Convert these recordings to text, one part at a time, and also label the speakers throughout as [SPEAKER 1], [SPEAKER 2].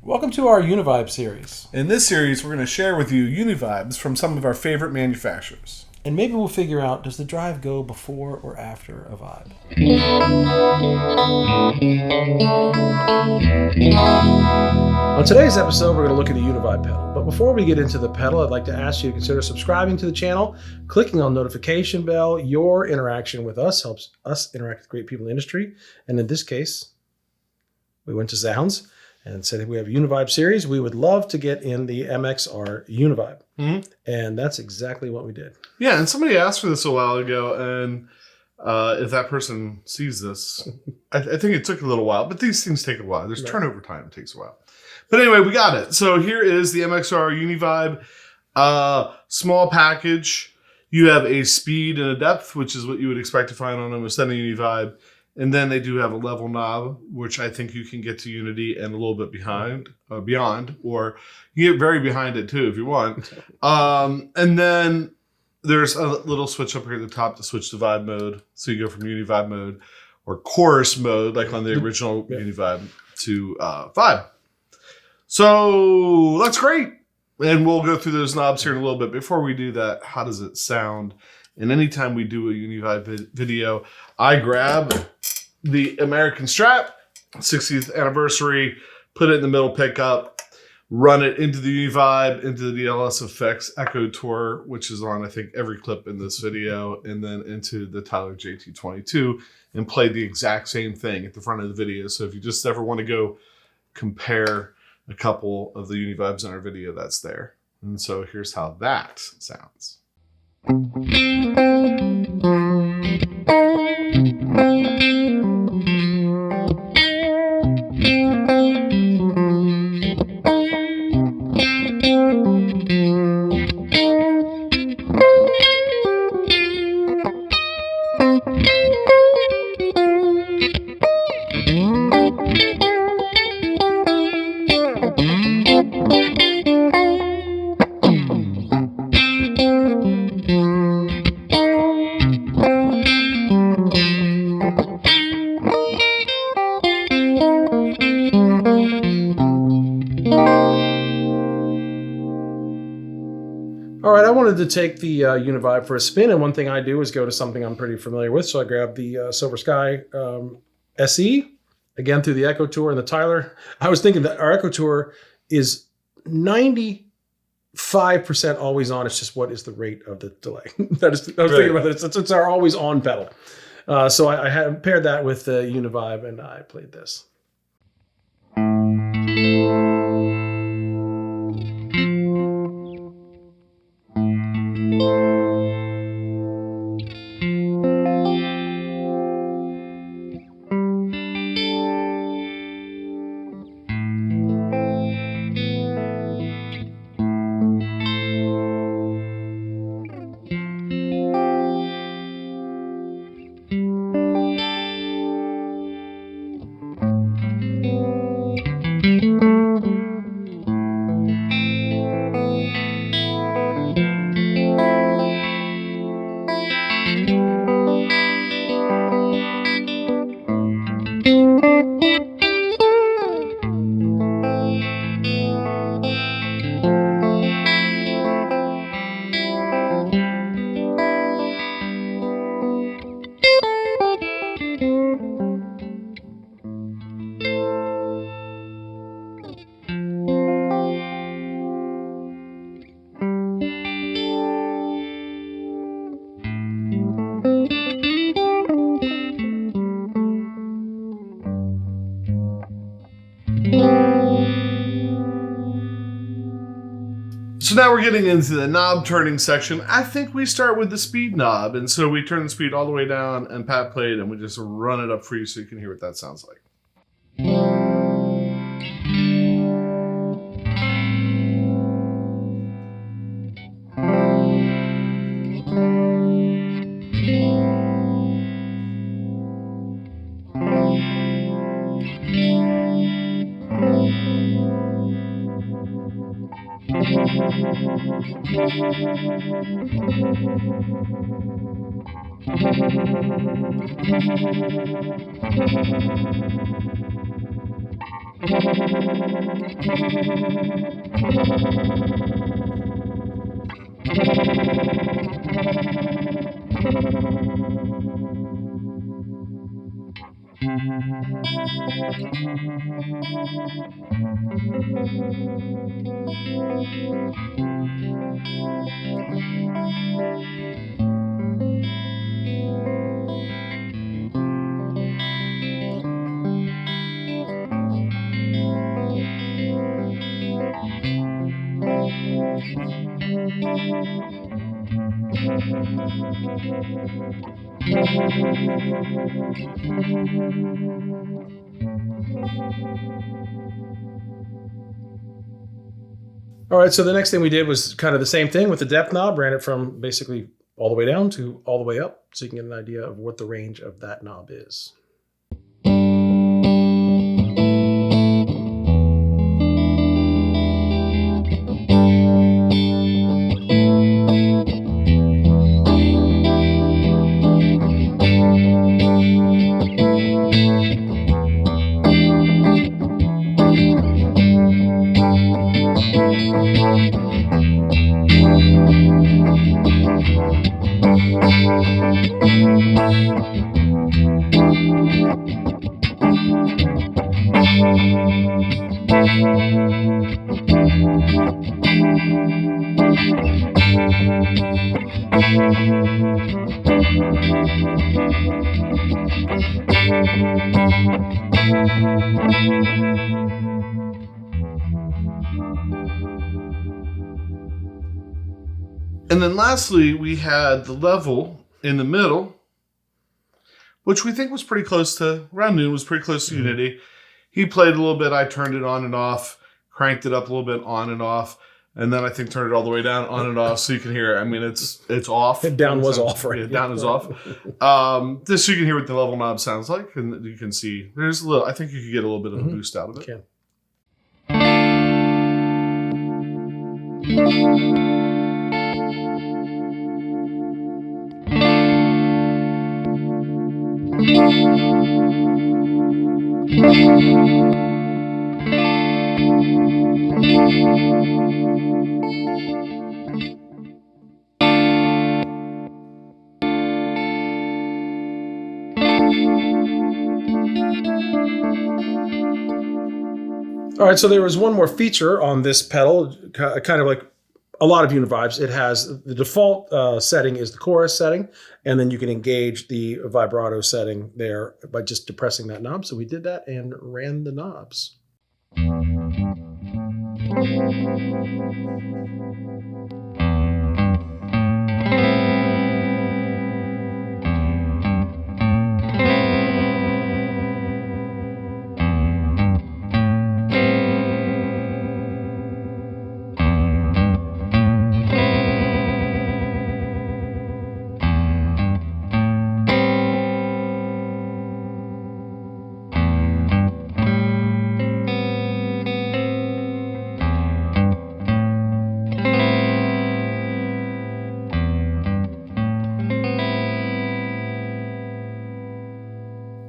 [SPEAKER 1] Welcome to our Uni-Vibe series.
[SPEAKER 2] In this series, we're going to share with you Uni-Vibes from some of our favorite manufacturers.
[SPEAKER 1] And maybe we'll figure out, does the drive go before or after a vibe? On today's episode, we're going to look at the Uni-Vibe pedal. But before we get into the pedal, I'd like to ask you to consider subscribing to the channel, clicking on the notification bell. Your interaction with us helps us interact with great people in the industry. And in this case, we went to Zzounds and said, if we have a Uni-Vibe series, we would love to get in the MXR Uni-Vibe. Mm-hmm. And that's exactly what we did.
[SPEAKER 3] Yeah, and somebody asked for this a while ago, and if that person sees this, I think it took a little while, but these things take a while. There's turnover time. It takes a while. But anyway, we got it. So here is the MXR Uni-Vibe. Small package. You have a speed and a depth, which is what you would expect to find on a Strat Uni-Vibe. And then they do have a level knob, which I think you can get to Unity and a little bit beyond, or you get very behind it too if you want. And then there's a little switch up here at the top to switch to vibe mode. So you go from Uni-Vibe mode or chorus mode, like on the original Uni-Vibe, to vibe. So that's great. And we'll go through those knobs here in a little bit. Before we do that, how does it sound? And anytime we do a Uni-Vibe video, I grab the American Strat, 60th anniversary, put it in the middle pickup, run it into the Uni-Vibe, into the DLS Effects Echo Tour, which is on, I think, every clip in this video, and then into the Tyler JT22, and play the exact same thing at the front of the video. So if you just ever want to go compare a couple of the Uni-Vibes in our video, that's there. And so here's how that sounds.
[SPEAKER 1] All right, I wanted to take the Uni-Vibe for a spin, and one thing I do is go to something I'm pretty familiar with. So I grabbed the Silver Sky SE, again through the Echo Tour and the Tyler. I was thinking that our Echo Tour is 95% always on. It's just what is the rate of the delay. I was thinking about it. It's our always on pedal. So I have paired that with the Uni-Vibe, and I played this.
[SPEAKER 3] So now we're getting into the knob turning section. I think we start with the speed knob. And so we turn the speed all the way down, and Pat played, and we just run it up for you so you can hear what that sounds like.
[SPEAKER 1] All right, so the next thing we did was kind of the same thing with the depth knob, ran it from basically all the way down to all the way up, so you can get an idea of what the range of that knob is.
[SPEAKER 3] And then lastly, we had the level in the middle, which we think was pretty close to, around noon, was pretty close to Unity. He played a little bit. I turned it on and off, cranked it up a little bit, on and off. And then I think turned it all the way down, on and off, so you can hear it. I mean, it's off.
[SPEAKER 1] Down was off, right?
[SPEAKER 3] Yeah, down is off. Just so you can hear what the level knob sounds like, and you can see there's a little. I think you could get a little bit of a boost out of it.
[SPEAKER 1] Okay. All right, so there was one more feature on this pedal, kind of like a lot of Uni-Vibes. It has the default setting is the chorus setting, and then you can engage the vibrato setting there by just depressing that knob. So we did that and ran the knobs.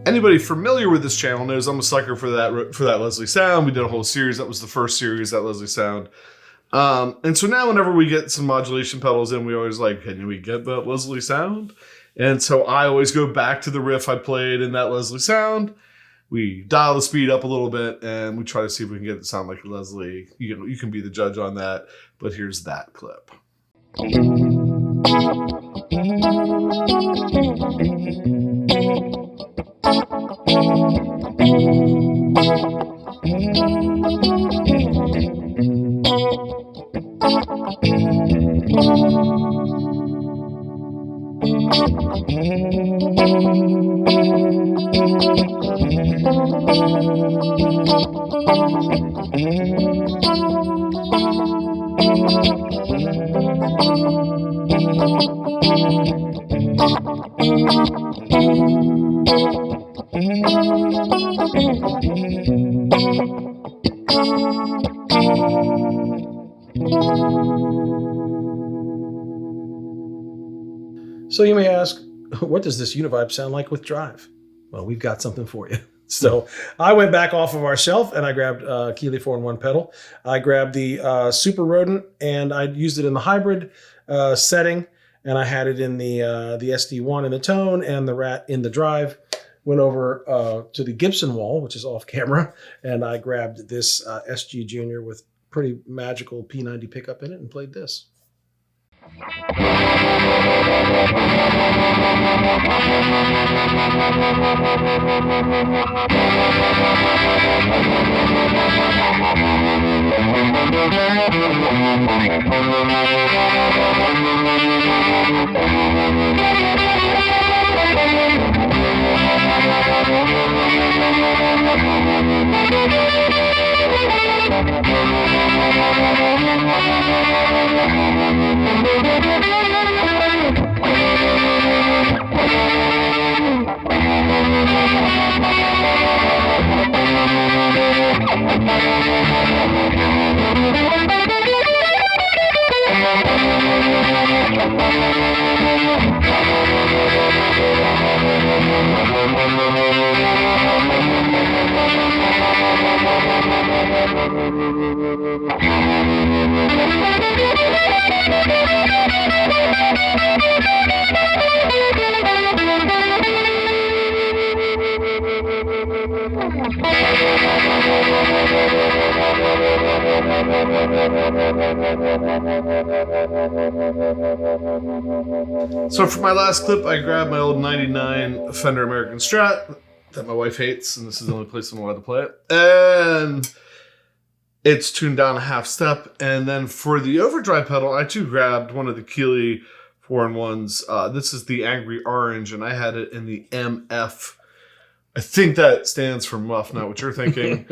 [SPEAKER 3] Anybody familiar with this channel knows I'm a sucker for that Leslie sound. We did a whole series. That was the first series, that Leslie sound. And so now whenever we get some modulation pedals in, we always like, can we get that Leslie sound? And so I always go back to the riff I played in that Leslie sound. We dial the speed up a little bit, and we try to see if we can get it to sound like Leslie. You can be the judge on that, but here's that clip. So you may ask, what does this Uni-Vibe sound like with drive? Well, we've got something for you.
[SPEAKER 1] So I went back off of our shelf and I grabbed Keeley 4-in-1 pedal. I grabbed the Super Rodent and I used it in the hybrid setting, and I had it in the SD1 in the tone and the Rat in the drive. Went over to the Gibson wall, which is off camera, and I grabbed this SG Junior with pretty magical P90 pickup in it and played this.
[SPEAKER 3] So for my last clip, I grabbed my old 99 Fender American Strat that my wife hates, and this is the only place I'm allowed to play it. And it's tuned down a half step. And then for the overdrive pedal, I too grabbed one of the Keeley 4-in-1s. This is the Angry Orange, and I had it in the MF. I think that stands for muff, not what you're thinking.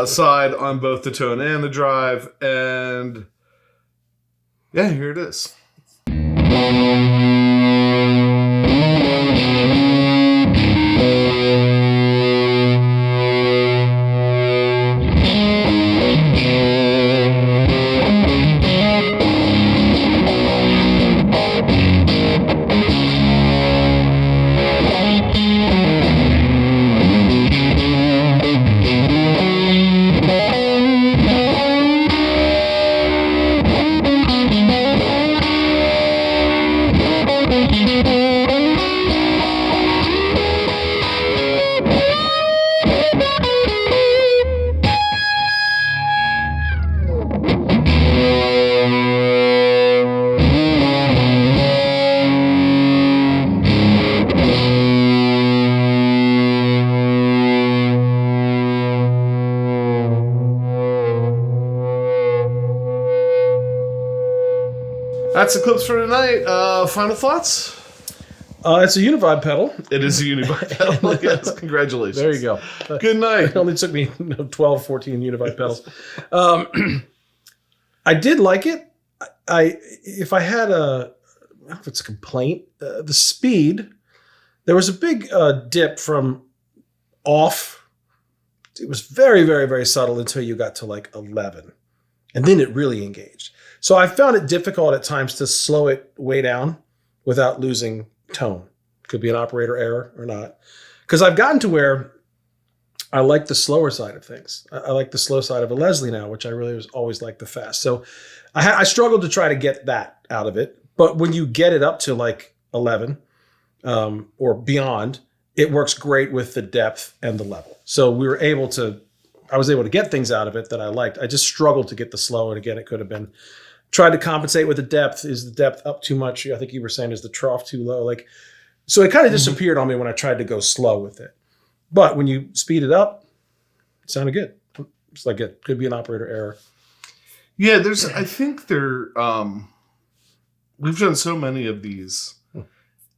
[SPEAKER 3] Side on both the tone and the drive. And yeah, here it is. That's the clips for tonight. Final thoughts?
[SPEAKER 1] It's a Uni-Vibe pedal.
[SPEAKER 3] It is a Uni-Vibe pedal. Yes, congratulations.
[SPEAKER 1] There you go.
[SPEAKER 3] Good night.
[SPEAKER 1] It only took me 12, 14 Uni-Vibe pedals. I did like it. If I had I don't know if it's a complaint, the speed, there was a big dip from off. It was very, very, very subtle until you got to like 11. And then it really engaged. So I found it difficult at times to slow it way down without losing tone. Could be an operator error or not. Because I've gotten to where I like the slower side of things. I like the slow side of a Leslie now, which I really was always like the fast. So I struggled to try to get that out of it. But when you get it up to like 11 or beyond, it works great with the depth and the level. So I was able to get things out of it that I liked. I just struggled to get the slow. And again, it could have been tried to compensate with the depth. Is the depth up too much? I think you were saying, is the trough too low? So it kind of disappeared on me when I tried to go slow with it. But when you speed it up, it sounded good. It's like it could be an operator error.
[SPEAKER 3] Yeah, I think we've done so many of these.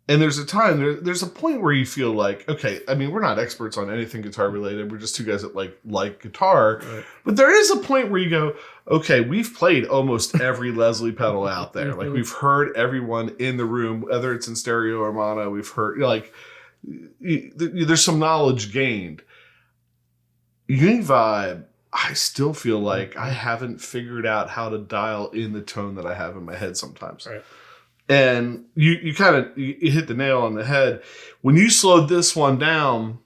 [SPEAKER 3] And there's a point where you feel like, okay, I mean, we're not experts on anything guitar related. We're just two guys that like guitar. Right. But there is a point where you go, okay, we've played almost every Leslie pedal out there. Like we've heard everyone in the room, whether it's in stereo or mono, we've heard, there's some knowledge gained. Uni-Vibe, I still feel like I haven't figured out how to dial in the tone that I have in my head sometimes. Right. And you hit the nail on the head. When you slowed this one down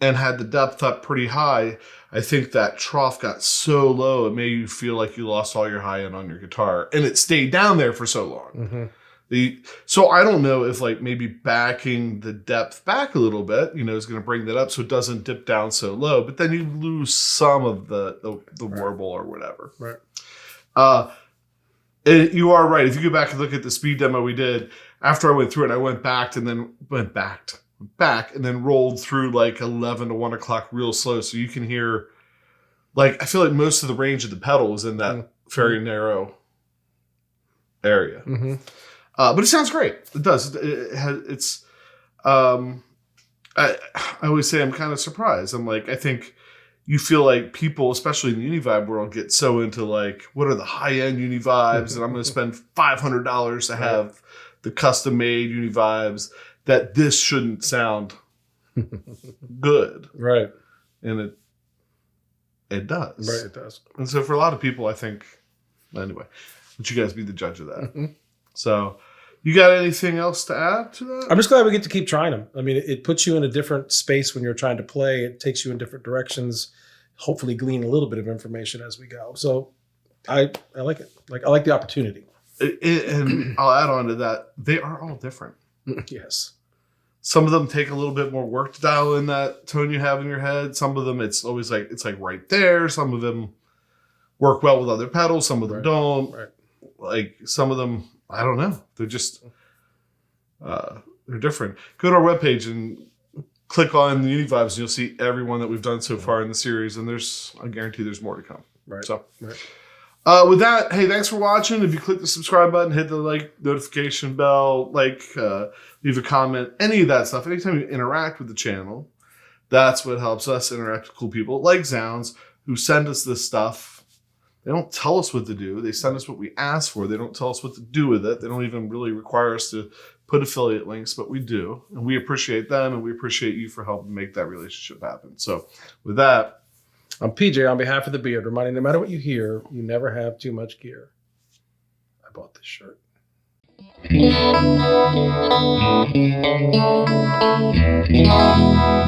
[SPEAKER 3] and had the depth up pretty high, I think that trough got so low it made you feel like you lost all your high end on your guitar, and it stayed down there for so long.
[SPEAKER 1] Mm-hmm.
[SPEAKER 3] So I don't know if like maybe backing the depth back a little bit, is going to bring that up so it doesn't dip down so low. But then you lose some of the warble or whatever.
[SPEAKER 1] Right.
[SPEAKER 3] You are right. If you go back and look at the speed demo we did, after I went through it, I went back and then rolled through like 11 to 1 o'clock real slow. So you can hear, like, I feel like most of the range of the pedal is in that very narrow area.
[SPEAKER 1] Mm-hmm.
[SPEAKER 3] But it sounds great. It does. I always say I'm kind of surprised. I'm like, I think you feel like people, especially in the Uni-Vibe world, get so into like, what are the high-end Uni-Vibes? And I'm going to spend $500 to have the custom-made Uni-Vibes, that this shouldn't sound good.
[SPEAKER 1] Right.
[SPEAKER 3] And it does.
[SPEAKER 1] Right, it does.
[SPEAKER 3] And so for a lot of people, I think, anyway, let you guys be the judge of that.
[SPEAKER 1] Mm-hmm.
[SPEAKER 3] So, you got anything else to add to that?
[SPEAKER 1] I'm just glad we get to keep trying them. I mean, it puts you in a different space when you're trying to play. It takes you in different directions. Hopefully, glean a little bit of information as we go. So, I like it. Like, I like the opportunity.
[SPEAKER 3] And I'll add on to that. They are all different.
[SPEAKER 1] Yes.
[SPEAKER 3] Some of them take a little bit more work to dial in that tone you have in your head. Some of them, it's always like it's like right there. Some of them work well with other pedals. Some of them don't.
[SPEAKER 1] Right.
[SPEAKER 3] Like some of them, I don't know. They're just, they're different. Go to our webpage and click on the Uni-Vibes and you'll see every one that we've done so far in the series. And I guarantee there's more to come.
[SPEAKER 1] Right.
[SPEAKER 3] So,
[SPEAKER 1] right.
[SPEAKER 3] with that, hey, thanks for watching. If you click the subscribe button, hit the notification bell, leave a comment, any of that stuff. Anytime you interact with the channel, that's what helps us interact with cool people like Zzounds who send us this stuff. They don't tell us what to do. They send us what we ask for. They don't tell us what to do with it. They don't even really require us to put affiliate links, but we do. And we appreciate them, and we appreciate you for helping make that relationship happen. So with that,
[SPEAKER 1] I'm PJ on behalf of the Beard, reminding no matter what you hear, you never have too much gear. I bought this shirt.
[SPEAKER 4] Thank you.